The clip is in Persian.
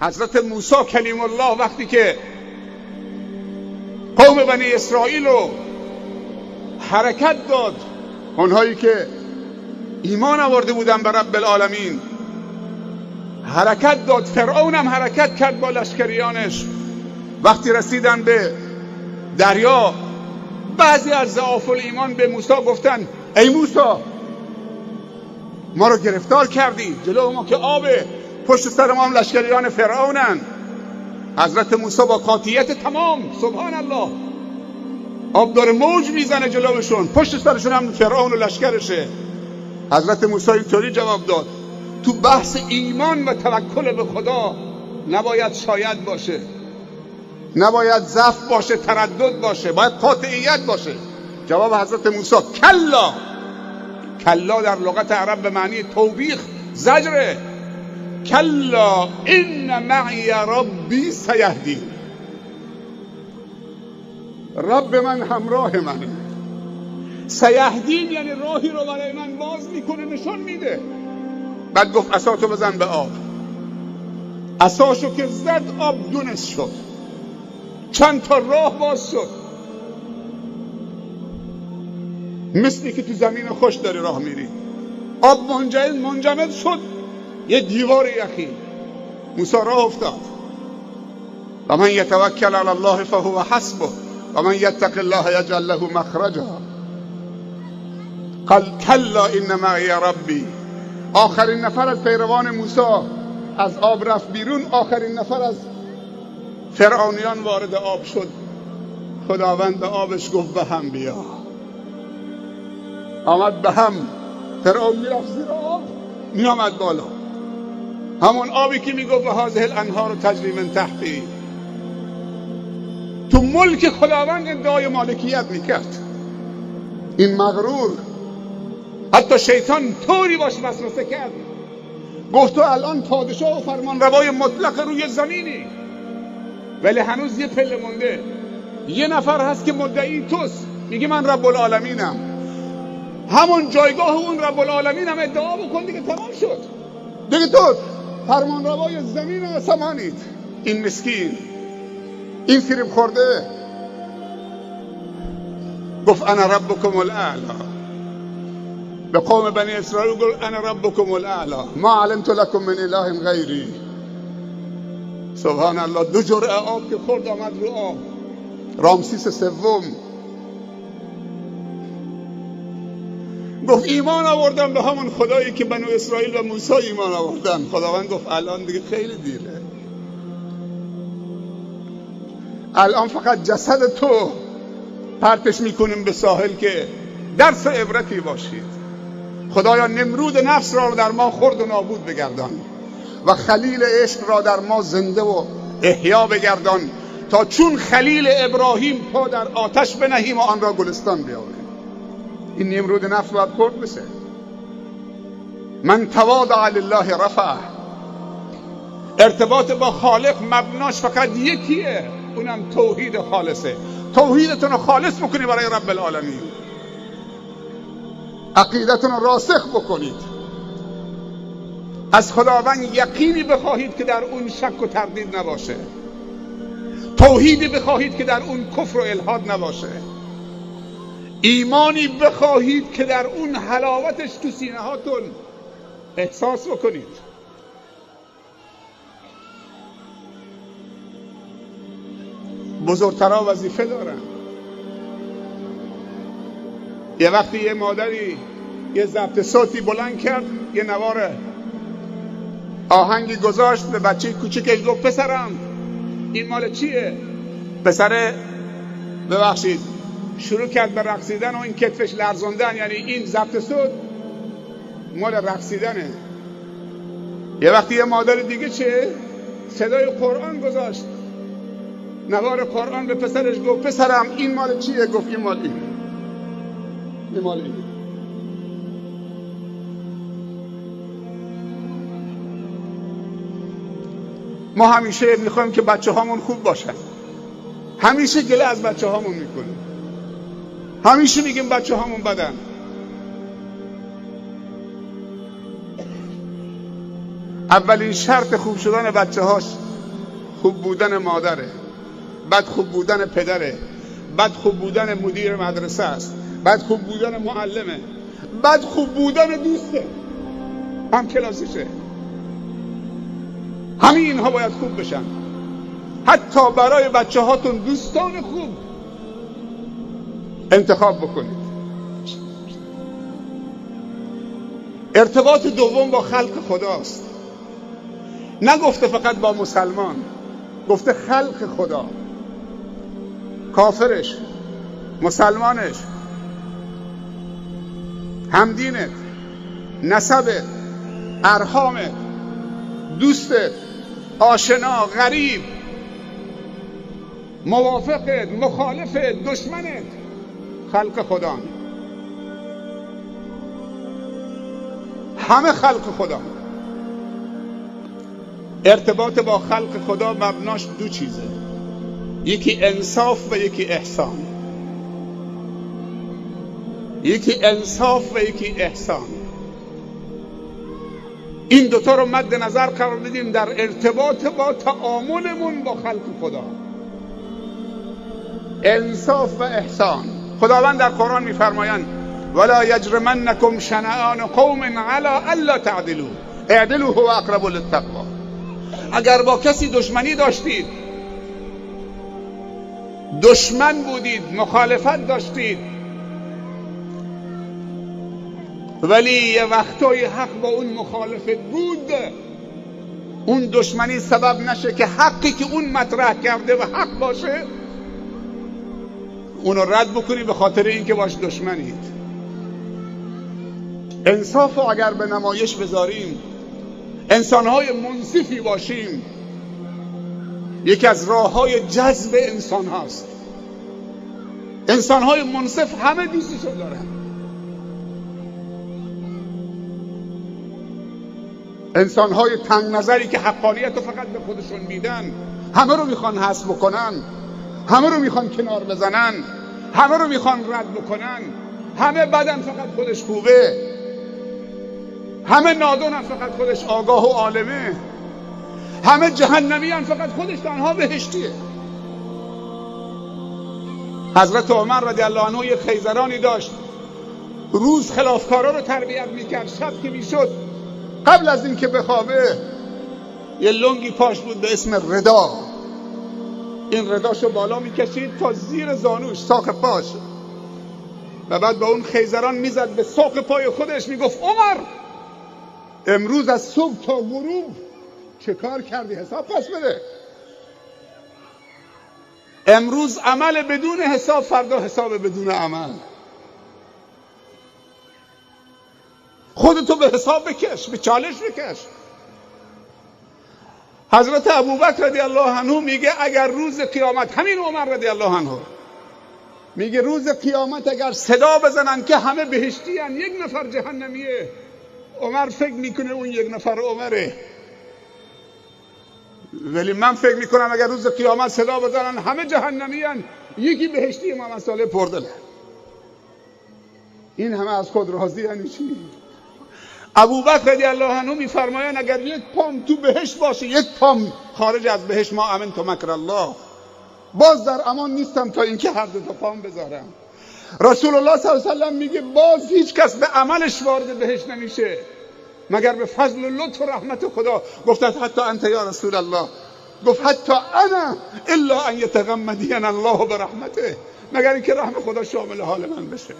حضرت موسی کلیم الله وقتی که قوم بنی اسرائیل رو حرکت داد، اونهایی که ایمان آورده بودن به رب العالمین حرکت داد، فرعون هم حرکت کرد با لشکریانش. وقتی رسیدن به دریا، بعضی از ضعاف الایمان به موسی گفتن ای موسی ما رو گرفتار کردی، جلو ما که آبه، پشت سر ما هم لشکریان فرعونن. حضرت موسی با قاطعیت تمام، سبحان الله، آب داره موج میزنه جلوشون، پشت سرشون هم فرعون و لشکرشه. حضرت موسی اینطوری جواب داد تو بحث ایمان و توکل به خدا نباید شاید باشه، نباید ضعف باشه، تردد باشه، باید قاطعیت باشه. جواب حضرت موسی کلا. کلا در لغت عرب به معنی توبیخ، زجره. کلا ان معی ربی سیهدین، رب من همراه منه. سیهدین یعنی راهی رو برای من باز میکنه، نشون میده. بعد گفت عصاتو بزن به آب. عصاشو که زد آب دونست شد، چند تا راه باز شد، مثلی که تو زمین خوش داری راه میری. آب منجمد شد، یه دیوار یخی. موسی راه افتاد. و من یتوکل علی الله فهو حسبه و من یتق الله یجعل له مخرجا. قال کلا ان معی ربی. آخرین نفر از پیروان موسی از آب رفت بیرون، آخرین نفر از فرعونیان وارد آب شد. خداوند به آبش گفت به هم بیا. آمد به هم. فرعون میرفت زیر آب، میامد بالا. همون آبی که میگفت هذه الانهار تجری من تحتی. تو ملک خداوند ادعای مالکیت میکرد. این مغرور، حتی شیطان طوری باش وسوسه کرد، گفت تو الان پادشاه و فرمانروای مطلق روی زمینی، ولی هنوز یه پله مونده. یه نفر هست که مدعی توست، میگه من رب العالمینم. همون جایگاه اون رب العالمین هم ادعا بکن دیگه، تمام شد دیگه، تو فرمانروای زمین و آسمانید. این مسکین، این فریب خورده گفت انا ربکم الاعلی. به قوم بنی اسرائیل گفت انا ربکم الاعلی ما علمت لکم من اله غیری. سبحان الله. 2 جرعه آب که خورد آمد رو آب. رامسیس سوم گفت ایمان آوردم به همون خدایی که بنو اسرائیل و موسی ایمان آوردن. خداوند گفت الان دیگه خیلی دیره، الان فقط جسد تو پرتش میکنیم به ساحل که درس عبرتی باشید. خدایا نمرود نفس را در ما خرد و نابود بگردان و خلیل عشق را در ما زنده و احیا بگردان، تا چون خلیل ابراهیم پا در آتش بنهیم و آن را گلستان بیاوریم. این نمرود نفس باید خرد بشه. من تواضع لله رفعه. ارتباط با خالق مبناش فقط یکیه، اونم توحید خالصه. توحیدتون رو خالص بکنید برای رب العالمین، عقیدتون رو راسخ بکنید، از خداوند یقینی بخواهید که در اون شک و تردید نباشه، توحیدی بخواهید که در اون کفر و الحاد نباشه، ایمانی بخواهید که در اون حلاوتش تو سینه هاتون احساس بکنید. بزرگترها وظیفه دارن. یه وقتی یه مادری یه ضبط صوتی بلند کرد، یه نوار آهنگی گذاشت، به بچه کوچیکش گفت پسرم این مال چیه؟ پسر ببخشید شروع کرد به رقصیدن و این کتفش لرزوندن، یعنی این ضبط صوت مال رقصیدنه. یه وقتی یه مادر دیگه چه؟ صدای قرآن گذاشت، نوار قرآن، به پسرش گفت پسرم این مال چیه؟ گفت این مال این مال این. ما همیشه میخوایم که بچه هامون خوب باشن، همیشه گله از بچه هامون میکنیم، همیشه میگیم بچه هامون بدن. اولین شرط خوب شدن بچه هاش خوب بودن مادره، بد خوب بودن پدره، بد خوب بودن مدیر مدرسه است، بد خوب بودن معلمه، بد خوب بودن دوسته، هم کلاسیشه. همین اینها باید خوب بشن. حتی برای بچه هاتون دوستان خوب انتخاب بکنید. ارتباط دوم با خلق خداست. نگفته فقط با مسلمان، گفته خلق خدا، کافرش، مسلمانش، همدینت، نسبت، ارحامت، دوستت، آشنا، غریب، موافقت، مخالفت، دشمنت، خلق خدا. همه خلق خدا. ارتباط با خلق خدا مبناش دو چیزه، یکی انصاف و یکی احسان. یکی انصاف و یکی احسان. این دوتا رو مد نظر قرار بدیم در ارتباط با تعاملمون با خلق خدا. انصاف و احسان. خداوند در قرآن میفرمایند ولا یجرمنکم شنآن قوم علی الا تعدلوا اعدلوا هو اقرب للتقوی. اگر با کسی دشمنی داشتید، دشمن بودید، مخالفت داشتید، ولی یه وقتای حق با اون مخالفت بود، اون دشمنی سبب نشه که حقی که اون مطرح کرده و حق باشه اونو رد بکنی به خاطر اینکه باش دشمنید. انصاف رو اگر به نمایش بذاریم، انسانهای منصفی باشیم، یکی از راههای جذب انسان هاست. انسانهای منصف همه دوستشون دارن. انسانهای تنگ نظری که حقانیت رو فقط به خودشون میدن، همه رو میخوان حذف بکنن، همه رو میخوان کنار بزنن، همه رو میخوان رد بکنن، همه بدن فقط خودش خوبه، همه نادونن فقط خودش آگاه و عالمه، همه جهنمیان فقط خودش تنها بهشتیه. حضرت عمر رضی الله عنه یه خیزرانی داشت، روز خلافکارا رو تربیت میکرد، شب که میشد قبل از این که بخوابه یه لنگی پاش بود به اسم ردا. این رداشو بالا میکشید تا زیر زانوش، ساق پاش، و بعد با اون خیزران میزد به ساق پای خودش، میگفت عمر امروز از صبح تا غروب چه کار کردی؟ حساب پس بده. امروز عمل بدون حساب، فردا حساب بدون عمل. خودتو به حساب بکش، به چالش بکش. حضرت ابوبکر رضی الله عنه میگه اگر روز قیامت، همین عمر رضی الله عنه میگه روز قیامت اگر صدا بزنن که همه بهشتی هن، یک نفر جهنمیه، عمر فکر میکنه اون یک نفر عمره. ولی من فکر میکنم اگر روز قیامت صدا بزنن همه جهنمی هن، یکی بهشتی محمد صالح پردله. این همه از خود راضی یعنی چی؟ ابوبکر رضی الله عنه میفرمایند اگر یک پام تو بهشت باشه، یک پام خارج از بهشت، ما امنت مکر الله، باز در امان نیستم تا اینکه هر دو تا پام بذارم. رسول الله صلی الله علیه و سلم میگه باز هیچ کس به عملش وارد بهشت نمیشه مگر به فضل و لطف و رحمت خدا. گفتند حتی انت یا رسول الله، گفت حتی انا الا ان یتغمدین الله برحمته، مگر اینکه رحمت خدا شامل حال من بشه.